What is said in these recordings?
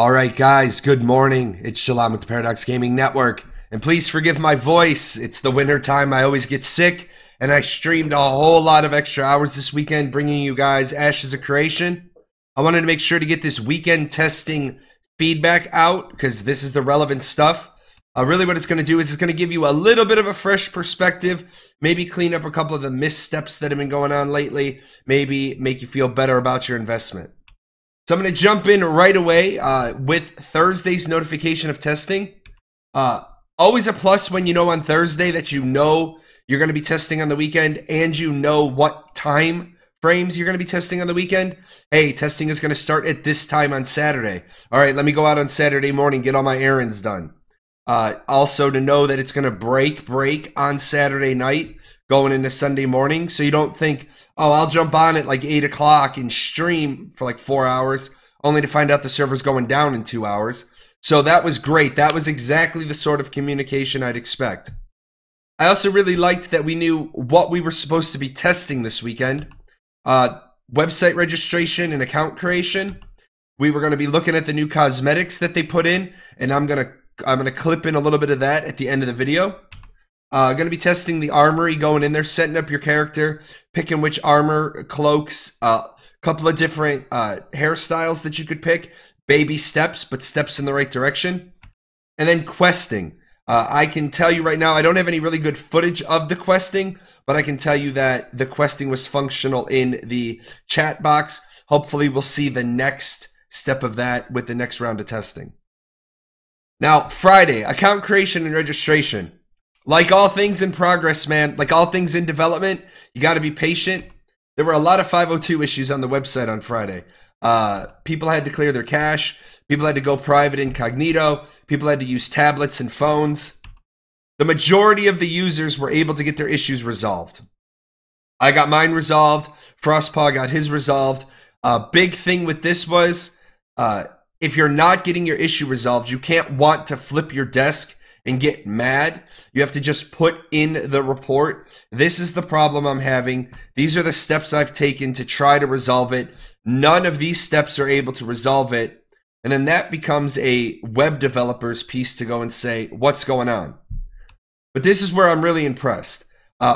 All right, guys, good morning. It's Jahlon with the Paradox Gaming Network. And please forgive my voice. It's the winter time. I always get sick. And I streamed a whole lot of extra hours this weekend, bringing you guys Ashes of Creation. I wanted to make sure to get this weekend testing feedback out because this is the relevant stuff. Really what it's going to do is it's going to give you a little bit of a fresh perspective, maybe clean up a couple of the missteps that have been going on lately, maybe make you feel better about your investment. So I'm going to jump in right away with Thursday's notification of testing. Always a plus when you know on Thursday that you know you're going to be testing on the weekend and you know what time frames you're going to be testing on the weekend. Hey, testing is going to start at this time on Saturday. All right, let me go out on Saturday morning, get all my errands done. Also to know that it's going to break on Saturday night going into Sunday morning. So you don't think, oh, I'll jump on at like 8 o'clock and stream for like 4 hours only to find out the server's going down in 2 hours. So that was great. That was exactly the sort of communication I'd expect. I also really liked that we knew what we were supposed to be testing this weekend. Website registration and account creation. We were going to be looking at the new cosmetics that they put in, and I'm going to clip in a little bit of that at the end of the video. Going to be testing the Armory, going in there, setting up your character, picking which armor, cloaks, couple of different hairstyles that you could pick. Baby steps, but steps in the right direction. And then questing. I can tell you right now, I don't have any really good footage of the questing, but I can tell you that the questing was functional in the chat box. Hopefully we'll see the next step of that with the next round of testing. Now, Friday, account creation and registration. Like all things in progress, man, like all things in development, you got to be patient. There were a lot of 502 issues on the website on Friday. People had to clear their cache. People had to go private incognito. People had to use tablets and phones. The majority of the users were able to get their issues resolved. I got mine resolved. Frostpaw got his resolved. Big thing with this was, if you're not getting your issue resolved, you can't want to flip your desk and get mad. You have to just put in the report. This is the problem I'm having. These are the steps I've taken to try to resolve it. None of these steps are able to resolve it. And then that becomes a web developer's piece to go and say, what's going on? But this is where I'm really impressed.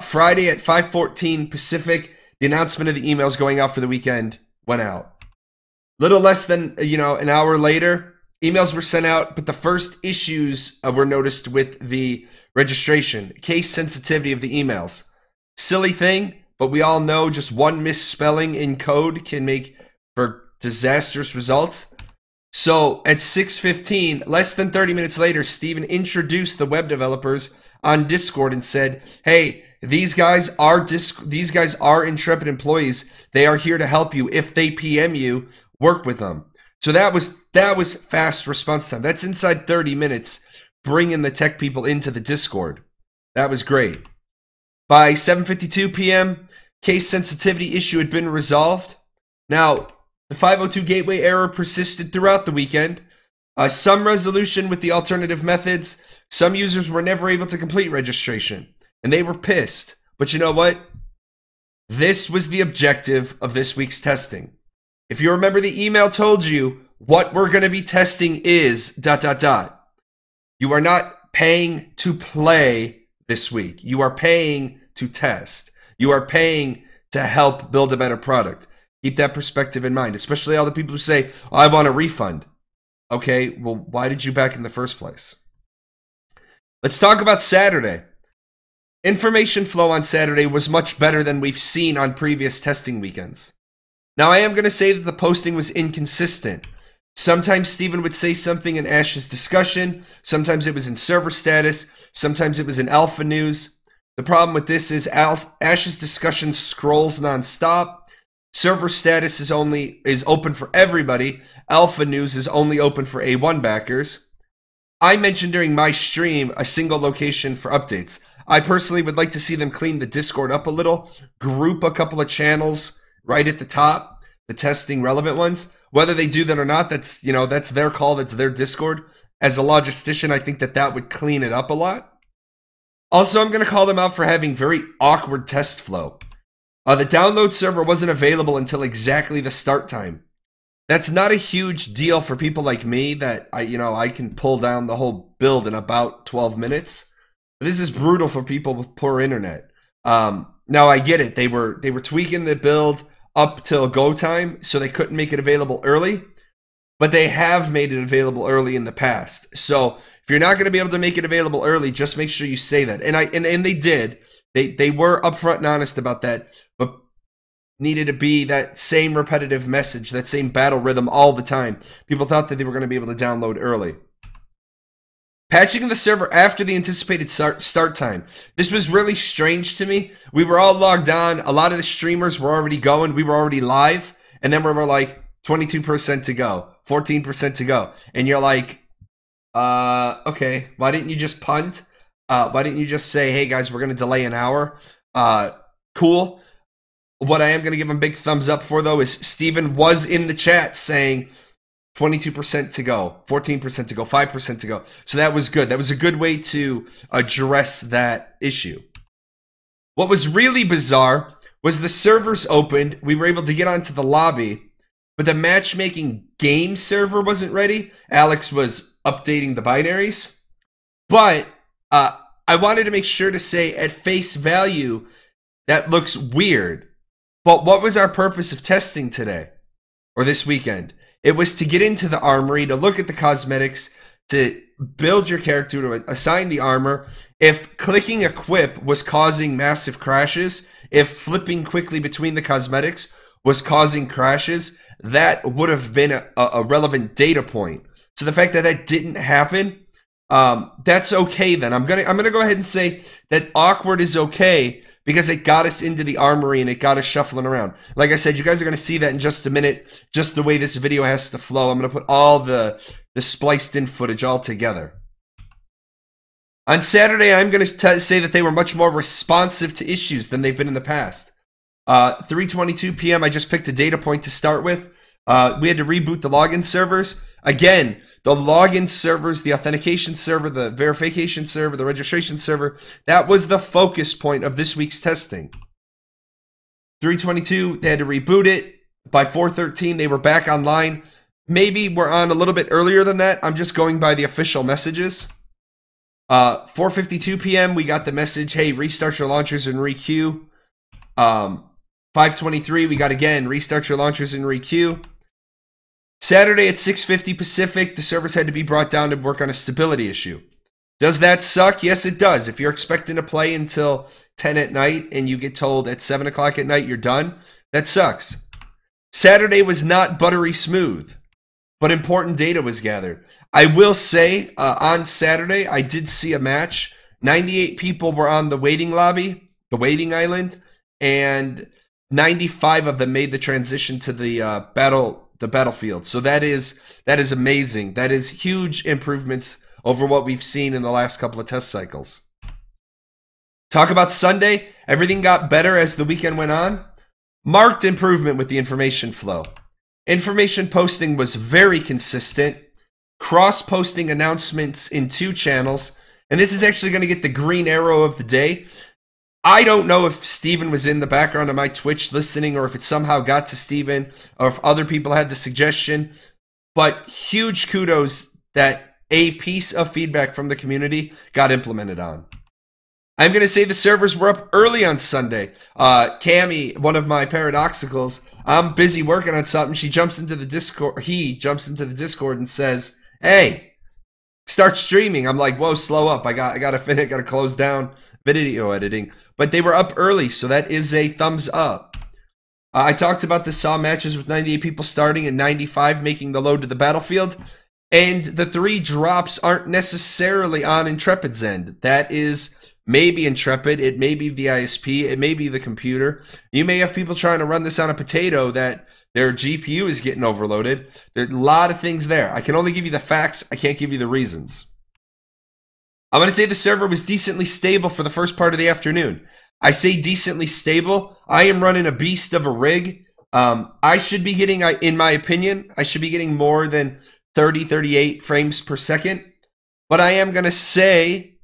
Friday at 5:14 Pacific, the announcement of the emails going out for the weekend went out. Little less than, an hour later, emails were sent out, but the first issues were noticed with the registration. Case sensitivity of the emails. Silly thing, but we all know just one misspelling in code can make for disastrous results. So at 6:15, less than 30 minutes later, Steven introduced the web developers on Discord and said, hey, these guys are Intrepid employees. They are here to help you. If they PM you, work with them. So that was fast response time. That's inside 30 minutes, bringing the tech people into the Discord. That was great. By 7:52 p.m., case sensitivity issue had been resolved. Now, the 502 gateway error persisted throughout the weekend. Some resolution with the alternative methods. Some users were never able to complete registration, and they were pissed. But you know what? This was the objective of this week's testing. If you remember, the email told you what we're going to be testing is ... You are not paying to play this week. You are paying to test. You are paying to help build a better product. Keep that perspective in mind, especially all the people who say, oh, I want a refund. Okay, well, why did you back in the first place? Let's talk about Saturday. Information flow on Saturday was much better than we've seen on previous testing weekends. Now, I am going to say that the posting was inconsistent. Sometimes Steven would say something in Ash's discussion. Sometimes it was in server status. Sometimes it was in alpha news. The problem with this is Ash's discussion scrolls nonstop. Server status is open for everybody. Alpha news is only open for A1 backers. I mentioned during my stream a single location for updates. I personally would like to see them clean the Discord up a little, group a couple of channels right at the top, the testing relevant ones. Whether they do that or not, that's their call, that's their Discord. As a logistician, I think that would clean it up a lot. Also, I'm going to call them out for having very awkward test flow. The download server wasn't available until exactly the start time. That's not a huge deal for people like me that I can pull down the whole build in about 12 minutes. This is brutal for people with poor internet. Now I get it. They were tweaking the build up till go time, so they couldn't make it available early. But they have made it available early in the past. So if you're not going to be able to make it available early, just make sure you say that. And they did. They were upfront and honest about that, but needed to be that same repetitive message, that same battle rhythm all the time. People thought that they were going to be able to download early. Patching the server after the anticipated start time. This was really strange to me. We were all logged on. A lot of the streamers were already going. We were already live. And then we were like 22% to go, 14% to go. And you're like, okay, why didn't you just punt? Why didn't you just say, hey guys, we're going to delay an hour? Cool. What I am going to give him a big thumbs up for, though, is Steven was in the chat saying 22% to go, 14% to go, 5% to go. So that was good. That was a good way to address that issue. What was really bizarre was the servers opened. We were able to get onto the lobby, but the matchmaking game server wasn't ready. Alex was updating the binaries. But I wanted to make sure to say at face value, that looks weird. But what was our purpose of testing today or this weekend? It was to get into the Armory, to look at the cosmetics, to build your character, to assign the armor. If clicking equip was causing massive crashes, if flipping quickly between the cosmetics was causing crashes, that would have been a relevant data point. So the fact that that didn't happen, that's okay then. I'm gonna go ahead and say that awkward is okay, because it got us into the Armory and it got us shuffling around. Like I said, you guys are going to see that in just a minute, just the way this video has to flow. I'm going to put all the spliced in footage all together. On Saturday, I'm going to say that they were much more responsive to issues than they've been in the past. 3:22 p.m., I just picked a data point to start with. We had to reboot the login servers. Again, the login servers, the authentication server, the verification server, the registration server, that was the focus point of this week's testing. 3:22, they had to reboot it. By 4:13, they were back online. Maybe we're on a little bit earlier than that. I'm just going by the official messages. 4:52 p.m., we got the message, hey, restart your launchers and re-queue. 5:23, we got again, restart your launchers and re-queue. Saturday at 6:50 Pacific, the servers had to be brought down to work on a stability issue. Does that suck? Yes, it does. If you're expecting to play until 10 at night and you get told at 7 o'clock at night you're done, that sucks. Saturday was not buttery smooth, but important data was gathered. I will say, on Saturday, I did see a match. 98 people were on the waiting lobby, the waiting island, and 95 of them made the transition to the battlefield. So that is amazing. That is huge improvements over what we've seen in the last couple of test cycles. Talk about Sunday. Everything got better as the weekend went on. Marked improvement with the information flow. Information posting was very consistent. Cross-posting announcements in 2 channels. And this is actually going to get the green arrow of the day. I don't know if Steven was in the background of my Twitch listening, or if it somehow got to Steven, or if other people had the suggestion. But huge kudos that a piece of feedback from the community got implemented on. I'm going to say the servers were up early on Sunday. Cammy, one of my paradoxicals, I'm busy working on something. She jumps into the Discord. He jumps into the Discord and says, hey, start streaming. I'm like, whoa, slow up. I got to finish. Got to close down video editing. But they were up early, so that is a thumbs up. I talked about the Saw matches with 98 people starting and 95 making the load to the battlefield. And the 3 drops aren't necessarily on Intrepid's end. That is maybe Intrepid. It may be the ISP. It may be the computer. You may have people trying to run this on a potato that their GPU is getting overloaded. There are a lot of things there. I can only give you the facts. I can't give you the reasons. I'm going to say the server was decently stable for the first part of the afternoon. I say decently stable. I am running a beast of a rig. I should be getting, in my opinion, I should be getting more than 30, 38 frames per second. But I am going to say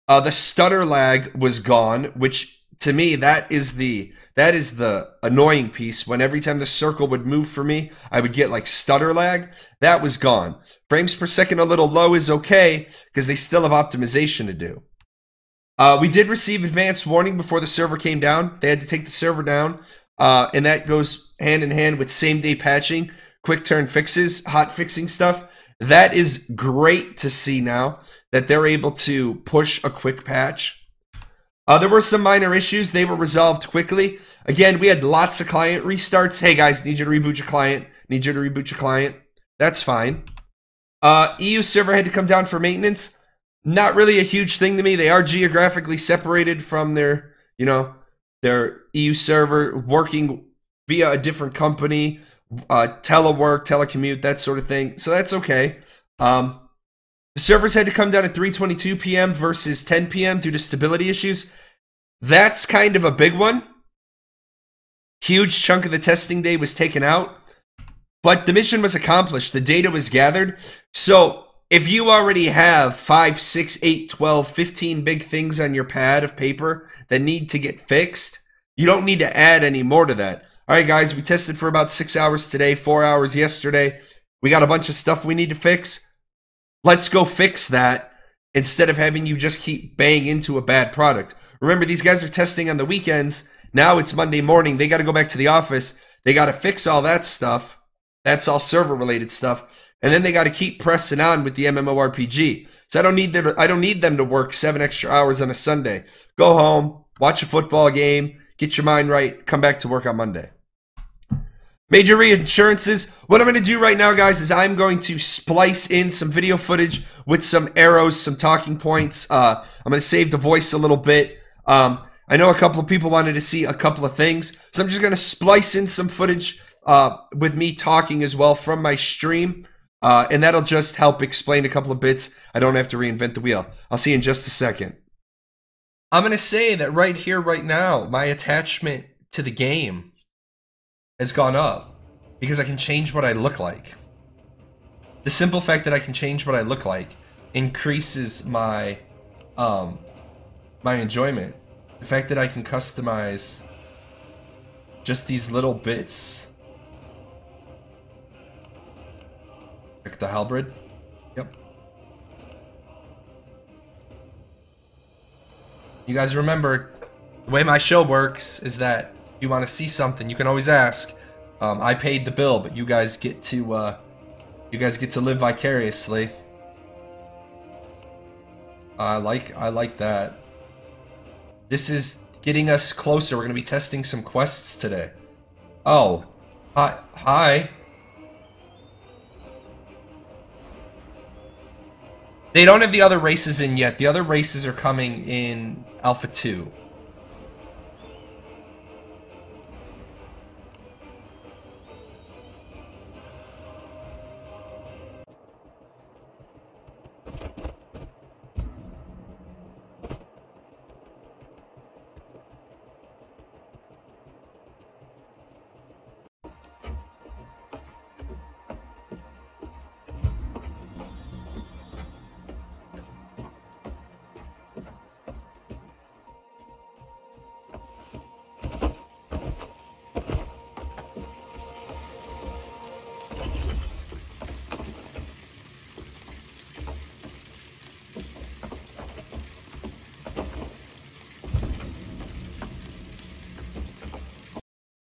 the stutter lag was gone, which to me, that is the annoying piece. When every time the circle would move for me, I would get like stutter lag. That was gone. Frames per second a little low is okay because they still have optimization to do. We did receive advance warning before the server came down. They had to take the server down, and that goes hand in hand with same-day patching, quick turn fixes, hot fixing stuff. That is great to see now that they're able to push a quick patch. There were some minor issues. They were resolved quickly. Again, we had lots of client restarts. Hey guys, need you to reboot your client. Need you to reboot your client. That's fine. EU server had to come down for maintenance. Not really a huge thing to me. They are geographically separated from their, their EU server, working via a different company, telework, telecommute, that sort of thing. So that's okay. The servers had to come down at 3:22 p.m. versus 10 p.m. due to stability issues. That's kind of a big one. Huge chunk of the testing day was taken out, but the mission was accomplished. The data was gathered. So if you already have 5, 6, 8, 12, 15 big things on your pad of paper that need to get fixed, you don't need to add any more to that. All right, guys, we tested for about 6 hours today, 4 hours yesterday. We got a bunch of stuff we need to fix. Let's go fix that instead of having you just keep bang into a bad product. Remember, these guys are testing on the weekends. Now it's Monday morning. They got to go back to the office. They got to fix all that stuff. That's all server-related stuff. And then they got to keep pressing on with the MMORPG. So I don't need them to work 7 extra hours on a Sunday. Go home, watch a football game, get your mind right, come back to work on Monday. Major reassurances. What I'm going to do right now, guys, is I'm going to splice in some video footage with some arrows, some talking points. I'm going to save the voice a little bit. I know a couple of people wanted to see a couple of things, so I'm just going to splice in some footage with me talking as well from my stream. And that'll just help explain a couple of bits. I don't have to reinvent the wheel. I'll see you in just a second. I'm going to say that right here, right now, my attachment to the game has gone up because I can change what I look like. The simple fact that I can change what I look like increases my my enjoyment. The fact that I can customize just these little bits. Like the halberd. Yep. You guys remember, the way my show works is that if you want to see something, you can always ask. I paid the bill, but you guys get to live vicariously. I like that. This is getting us closer. We're gonna be testing some quests today. Oh, hi. They don't have the other races in yet. The other races are coming in Alpha 2.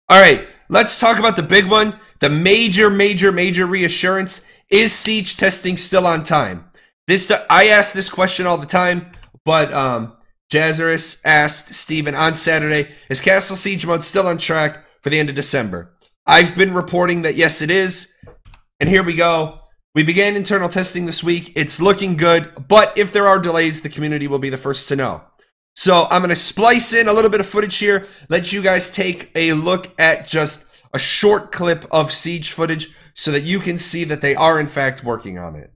All right, let's talk about the big one. The major reassurance. Is Siege testing still on time? I ask this question all the time, but Jazzarus asked Steven on Saturday, is Castle Siege mode still on track for the end of December? I've been reporting that yes, it is. And here we go. We began internal testing this week. It's looking good, but if there are delays, the community will be the first to know. So I'm going to splice in a little bit of footage here, let you guys take a look at just a short clip of Siege footage so that you can see that they are in fact working on it.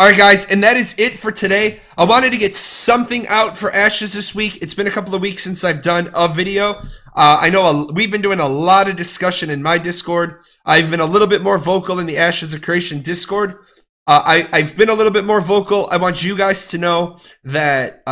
All right, guys, and that is it for today. I wanted to get something out for Ashes this week. It's been a couple of weeks since I've done a video. I know we've been doing a lot of discussion in my Discord. I've been a little bit more vocal in the Ashes of Creation Discord. I've been a little bit more vocal. I want you guys to know that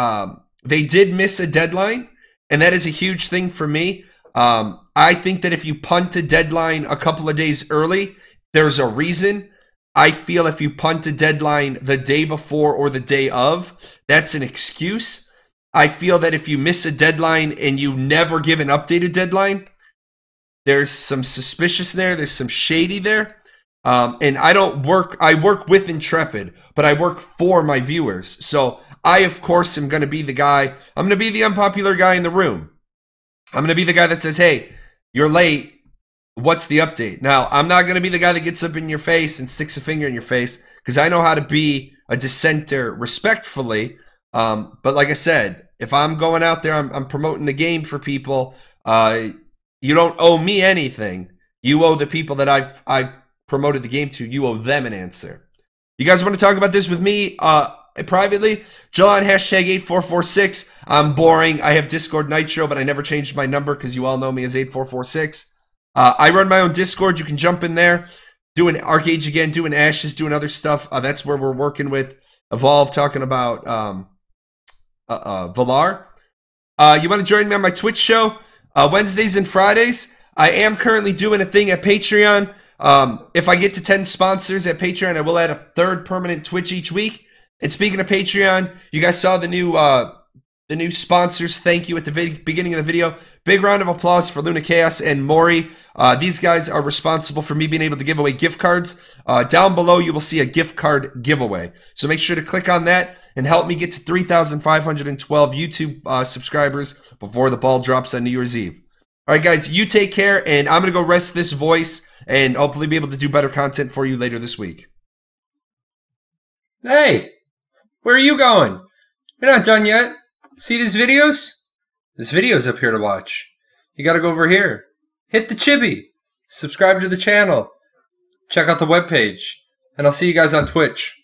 they did miss a deadline, and that is a huge thing for me. I think that if you punt a deadline a couple of days early, there's a reason. I feel if you punt a deadline the day before or the day of, that's an excuse. I feel that if you miss a deadline and you never give an updated deadline, there's some suspicious there. There's some shady there. And I work with Intrepid, but I work for my viewers. So I, of course, am going to be the guy. I'm going to be the unpopular guy in the room. I'm going to be the guy that says, hey, you're late. What's the update? Now, I'm not going to be the guy that gets up in your face and sticks a finger in your face, because I know how to be a dissenter respectfully. But like I said, if I'm going out there, I'm promoting the game for people. You don't owe me anything. You owe the people that I've promoted the game to. You owe them an answer. You guys want to talk about this with me privately? Jahlon #8446. I'm boring. I have Discord Nitro, but I never changed my number because you all know me as 8446. I run my own Discord. You can jump in there, do an Arcade again, doing Ashes, doing other stuff. That's where we're working with Evolve, talking about Valar. You want to join me on my Twitch show? Wednesdays and Fridays. I am currently doing a thing at Patreon. If I get to 10 sponsors at Patreon, I will add a third permanent Twitch each week. And speaking of Patreon, you guys saw the new sponsors. Thank you at the beginning of the video. Big round of applause for Luna Chaos and Maury. These guys are responsible for me being able to give away gift cards. Down below, you will see a gift card giveaway. So make sure to click on that and help me get to 3,512 YouTube subscribers before the ball drops on New Year's Eve. All right, guys, you take care, and I'm going to go rest this voice and hopefully be able to do better content for you later this week. Hey, where are you going? You're not done yet. See these videos? This video's up here to watch. You gotta go over here. Hit the chibi. Subscribe to the channel. Check out the webpage. And I'll see you guys on Twitch.